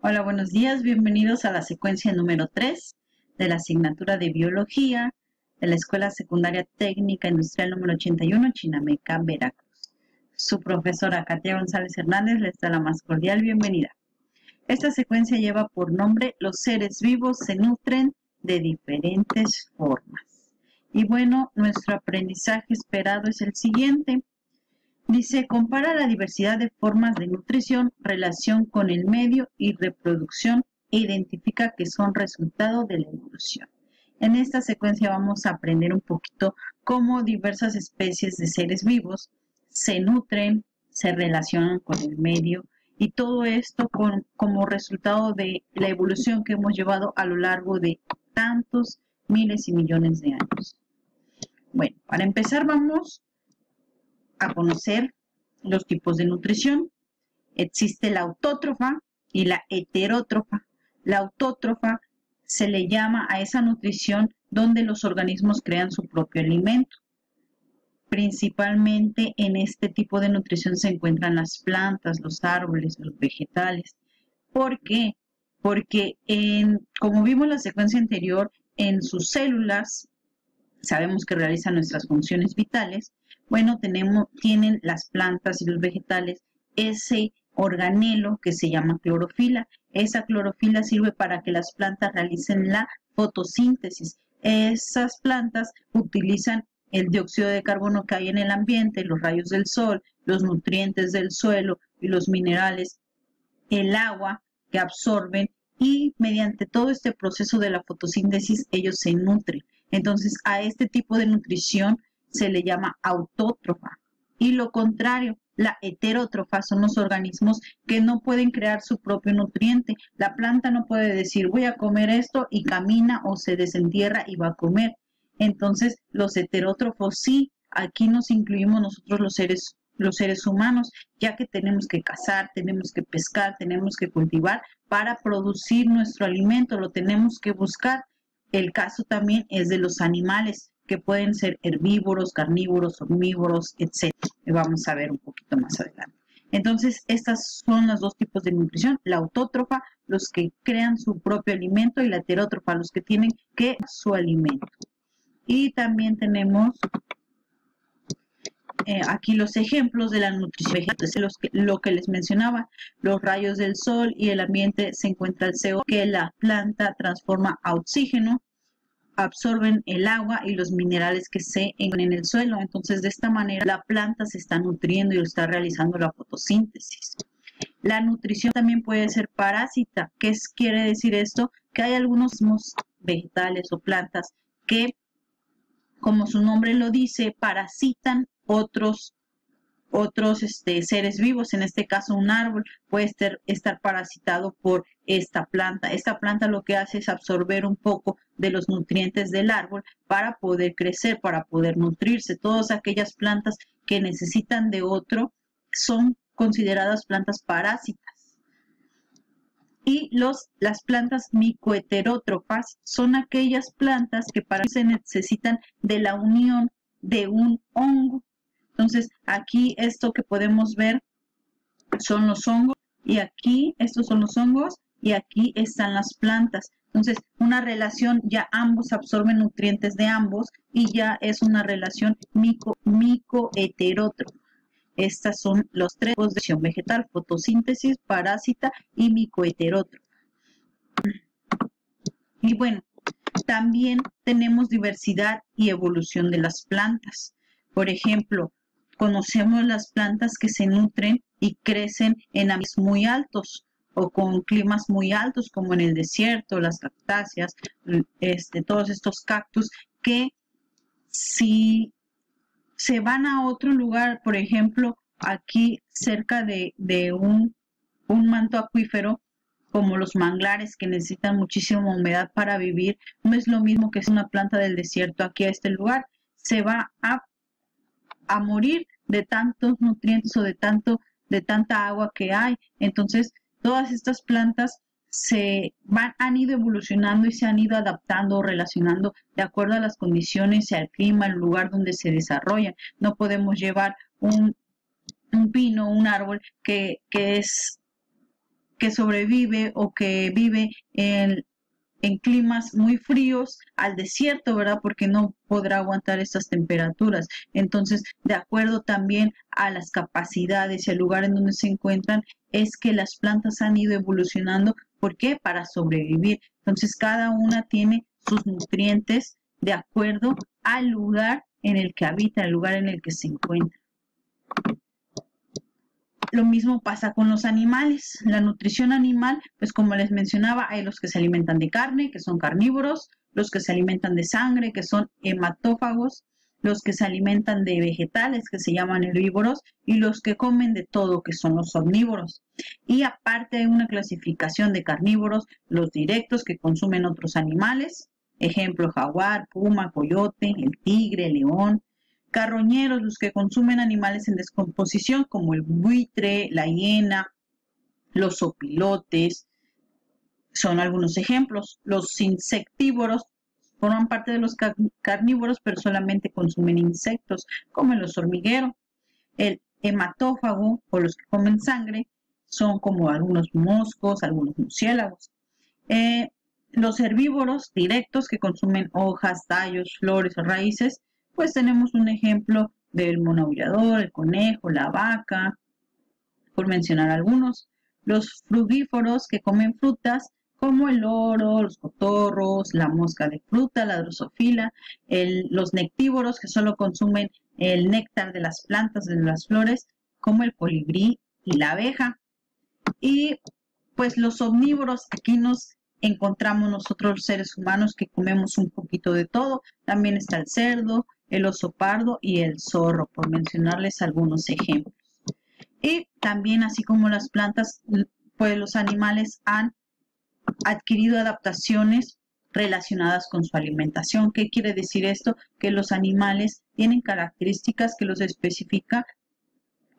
Hola, buenos días. Bienvenidos a la secuencia número 3 de la asignatura de Biología de la Escuela Secundaria Técnica Industrial número 81, Chinameca, Veracruz. Su profesora Katia González Hernández les da la más cordial bienvenida. Esta secuencia lleva por nombre Los seres vivos se nutren de diferentes formas. Y bueno, nuestro aprendizaje esperado es el siguiente. Dice, compara la diversidad de formas de nutrición, relación con el medio y reproducción e identifica que son resultado de la evolución. En esta secuencia vamos a aprender un poquito cómo diversas especies de seres vivos se nutren, se relacionan con el medio y todo esto como resultado de la evolución que hemos llevado a lo largo de tantos miles y millones de años. Bueno, para empezar vamos a conocer los tipos de nutrición. Existe la autótrofa y la heterótrofa. La autótrofa se le llama a esa nutrición donde los organismos crean su propio alimento. Principalmente en este tipo de nutrición se encuentran las plantas, los árboles, los vegetales. ¿Por qué? Porque como vimos en la secuencia anterior, en sus células sabemos que realizan nuestras funciones vitales. Bueno, tienen las plantas y los vegetales ese organelo que se llama clorofila. Esa clorofila sirve para que las plantas realicen la fotosíntesis. Esas plantas utilizan el dióxido de carbono que hay en el ambiente, los rayos del sol, los nutrientes del suelo y los minerales, el agua que absorben, y mediante todo este proceso de la fotosíntesis ellos se nutren. Entonces a este tipo de nutrición se le llama autótrofa. Y lo contrario, la heterótrofa, son los organismos que no pueden crear su propio nutriente. La planta no puede decir voy a comer esto y camina o se desentierra y va a comer. Entonces los heterótrofos sí, aquí nos incluimos nosotros los seres humanos, ya que tenemos que cazar, tenemos que pescar, tenemos que cultivar para producir nuestro alimento, lo tenemos que buscar. El caso también es de los animales, que pueden ser herbívoros, carnívoros, omnívoros, etc. Vamos a ver un poquito más adelante. Entonces, estas son los dos tipos de nutrición: la autótrofa, los que crean su propio alimento, y la heterótrofa, los que tienen que su alimento. Y también tenemos aquí los ejemplos de la nutrición vegetal, lo que les mencionaba, los rayos del sol y el ambiente se encuentra el CO, que la planta transforma a oxígeno, absorben el agua y los minerales que se encuentran en el suelo. Entonces, de esta manera la planta se está nutriendo y está realizando la fotosíntesis. La nutrición también puede ser parásita. ¿Qué quiere decir esto? Que hay algunos vegetales o plantas que, como su nombre lo dice, parasitan otros seres vivos. En este caso, un árbol puede estar parasitado por esta planta. Esta planta lo que hace es absorber un poco de los nutrientes del árbol para poder crecer, para poder nutrirse. Todas aquellas plantas que necesitan de otro son consideradas plantas parásitas. Y las plantas micoheterótrofas son aquellas plantas que para se necesitan de la unión de un hongo. Entonces, aquí esto que podemos ver son los hongos, y aquí estos son los hongos, y aquí están las plantas. Entonces, una relación, ya ambos absorben nutrientes de ambos, y ya es una relación micoheterótrofa. Estas son los tres tipos de nutrición vegetal: fotosíntesis, parásita y micoheterótrofa. Y bueno, también tenemos diversidad y evolución de las plantas. Por ejemplo, conocemos las plantas que se nutren y crecen en ambientes muy altos o con climas muy altos, como en el desierto, las cactáceas, todos estos cactus, que si se van a otro lugar, por ejemplo, aquí cerca de un manto acuífero, como los manglares, que necesitan muchísima humedad para vivir, no es lo mismo que es una planta del desierto aquí a este lugar. Se va a morir de tantos nutrientes o de tanta agua que hay. Entonces, todas estas plantas han ido evolucionando y se han ido adaptando o relacionando de acuerdo a las condiciones y al clima, el lugar donde se desarrollan. No podemos llevar un pino, un árbol que que sobrevive o que vive en climas muy fríos al desierto, ¿verdad? Porque no podrá aguantar estas temperaturas. Entonces, de acuerdo también a las capacidades y al lugar en donde se encuentran, es que las plantas han ido evolucionando. ¿Por qué? Para sobrevivir. Entonces, cada una tiene sus nutrientes de acuerdo al lugar en el que habita, el lugar en el que se encuentra. Lo mismo pasa con los animales. La nutrición animal, pues como les mencionaba, hay los que se alimentan de carne, que son carnívoros, los que se alimentan de sangre, que son hematófagos, los que se alimentan de vegetales, que se llaman herbívoros, y los que comen de todo, que son los omnívoros. Y aparte hay una clasificación de carnívoros, los directos que consumen otros animales, ejemplo, jaguar, puma, coyote, el tigre, el león. Carroñeros, los que consumen animales en descomposición, como el buitre, la hiena, los opilotes, son algunos ejemplos. Los insectívoros forman parte de los carnívoros, pero solamente consumen insectos, como el oso hormiguero. El hematófago, o los que comen sangre, son como algunos moscos, algunos murciélagos. Los herbívoros directos, que consumen hojas, tallos, flores o raíces, pues tenemos un ejemplo del mono aullador, el conejo, la vaca, por mencionar algunos. Los frugívoros, que comen frutas como el loro, los cotorros, la mosca de fruta, la drosofila. Los nectívoros, que solo consumen el néctar de las plantas, de las flores, como el colibrí y la abeja. Y pues los omnívoros, aquí nos encontramos nosotros los seres humanos que comemos un poquito de todo. También está el cerdo, el oso pardo y el zorro, por mencionarles algunos ejemplos. Y también, así como las plantas, pues los animales han adquirido adaptaciones relacionadas con su alimentación. ¿Qué quiere decir esto? Que los animales tienen características que los especifica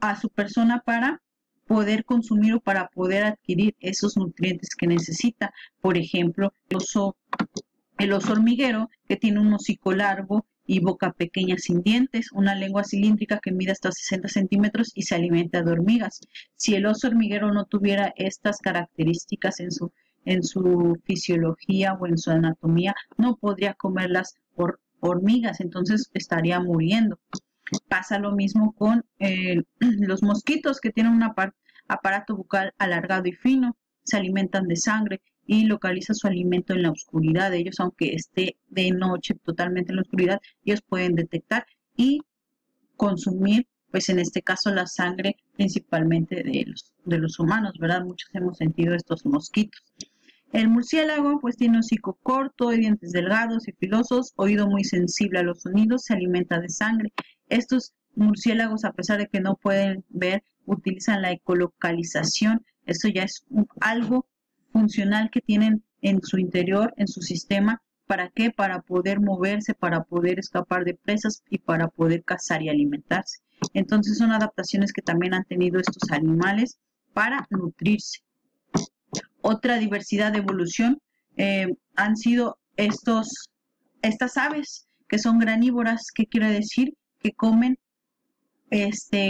a su persona para poder consumir o para poder adquirir esos nutrientes que necesita. Por ejemplo, el oso hormiguero, que tiene un hocico largo y boca pequeña sin dientes, una lengua cilíndrica que mide hasta 60 centímetros y se alimenta de hormigas. Si el oso hormiguero no tuviera estas características en su fisiología o en su anatomía, no podría comer las hormigas, entonces estaría muriendo. Pasa lo mismo con los mosquitos, que tienen un aparato bucal alargado y fino, se alimentan de sangre y localiza su alimento en la oscuridad. Ellos, aunque esté de noche totalmente en la oscuridad, ellos pueden detectar y consumir, pues en este caso, la sangre principalmente de los humanos, ¿verdad? Muchos hemos sentido estos mosquitos. El murciélago, pues tiene hocico corto y dientes delgados y filosos, oído muy sensible a los sonidos, se alimenta de sangre. Estos murciélagos, a pesar de que no pueden ver, utilizan la ecolocalización. Esto ya es algo funcional que tienen en su interior, en su sistema. ¿Para qué? Para poder moverse, para poder escapar de presas y para poder cazar y alimentarse. Entonces son adaptaciones que también han tenido estos animales para nutrirse. Otra diversidad de evolución han sido estas aves que son granívoras. ¿Qué quiere decir? Que comen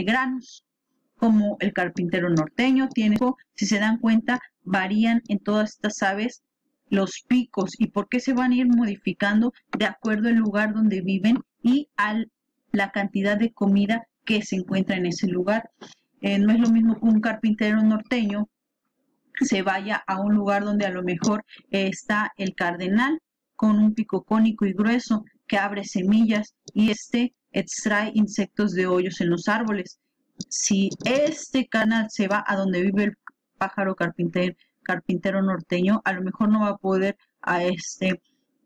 granos, como el carpintero norteño. Si se dan cuenta, varían en todas estas aves los picos. ¿Y por qué se van a ir modificando? De acuerdo al lugar donde viven y a la cantidad de comida que se encuentra en ese lugar. No es lo mismo que un carpintero norteño se vaya a un lugar donde a lo mejor está el cardenal con un pico cónico y grueso que abre semillas y extrae insectos de hoyos en los árboles. Si este canal se va a donde vive el pájaro carpintero norteño, a lo mejor no va a poder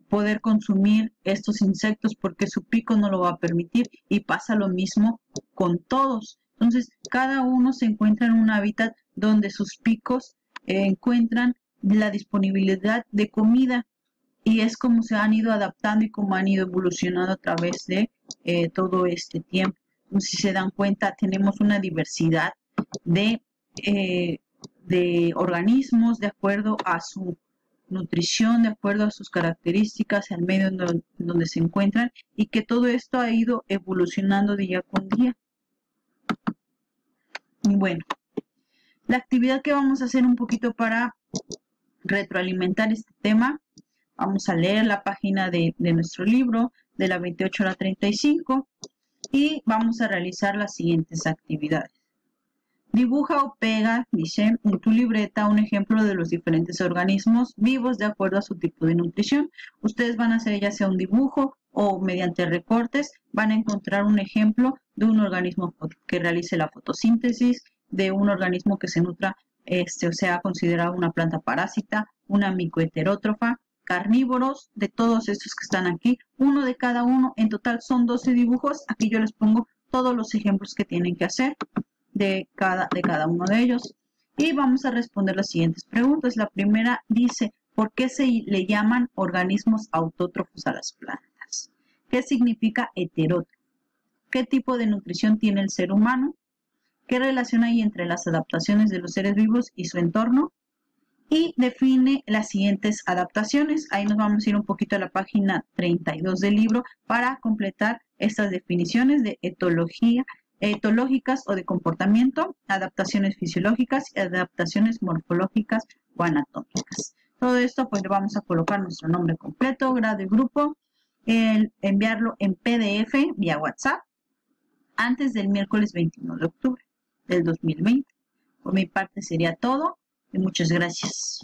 poder consumir estos insectos porque su pico no lo va a permitir, y pasa lo mismo con todos. Entonces, cada uno se encuentra en un hábitat donde sus picos encuentran la disponibilidad de comida, y es como se han ido adaptando y como han ido evolucionando a través de todo este tiempo. Entonces, si se dan cuenta, tenemos una diversidad de organismos de acuerdo a su nutrición, de acuerdo a sus características, al medio en donde se encuentran, y que todo esto ha ido evolucionando día con día. Y bueno, La actividad que vamos a hacer un poquito para retroalimentar este tema, vamos a leer la página de nuestro libro, de la 28 a la 35, y vamos a realizar las siguientes actividades. Dibuja o pega, dice, en tu libreta un ejemplo de los diferentes organismos vivos de acuerdo a su tipo de nutrición. Ustedes van a hacer ya sea un dibujo o mediante recortes van a encontrar un ejemplo de un organismo que realice la fotosíntesis, de un organismo que se nutra, o sea, considerado una planta parásita, una micoheterótrofa, carnívoros, de todos estos que están aquí, uno de cada uno. En total son 12 dibujos. Aquí yo les pongo todos los ejemplos que tienen que hacer de cada uno de ellos. Y vamos a responder las siguientes preguntas. La primera dice, ¿por qué se le llaman organismos autótrofos a las plantas? ¿Qué significa heterótrofo? ¿Qué tipo de nutrición tiene el ser humano? ¿Qué relación hay entre las adaptaciones de los seres vivos y su entorno? Y define las siguientes adaptaciones. Ahí nos vamos a ir un poquito a la página 32 del libro para completar estas definiciones de etológicas o de comportamiento, adaptaciones fisiológicas y adaptaciones morfológicas o anatómicas. Todo esto pues le vamos a colocar nuestro nombre completo, grado y grupo, enviarlo en PDF vía WhatsApp antes del miércoles 21 de octubre del 2020. Por mi parte sería todo y muchas gracias.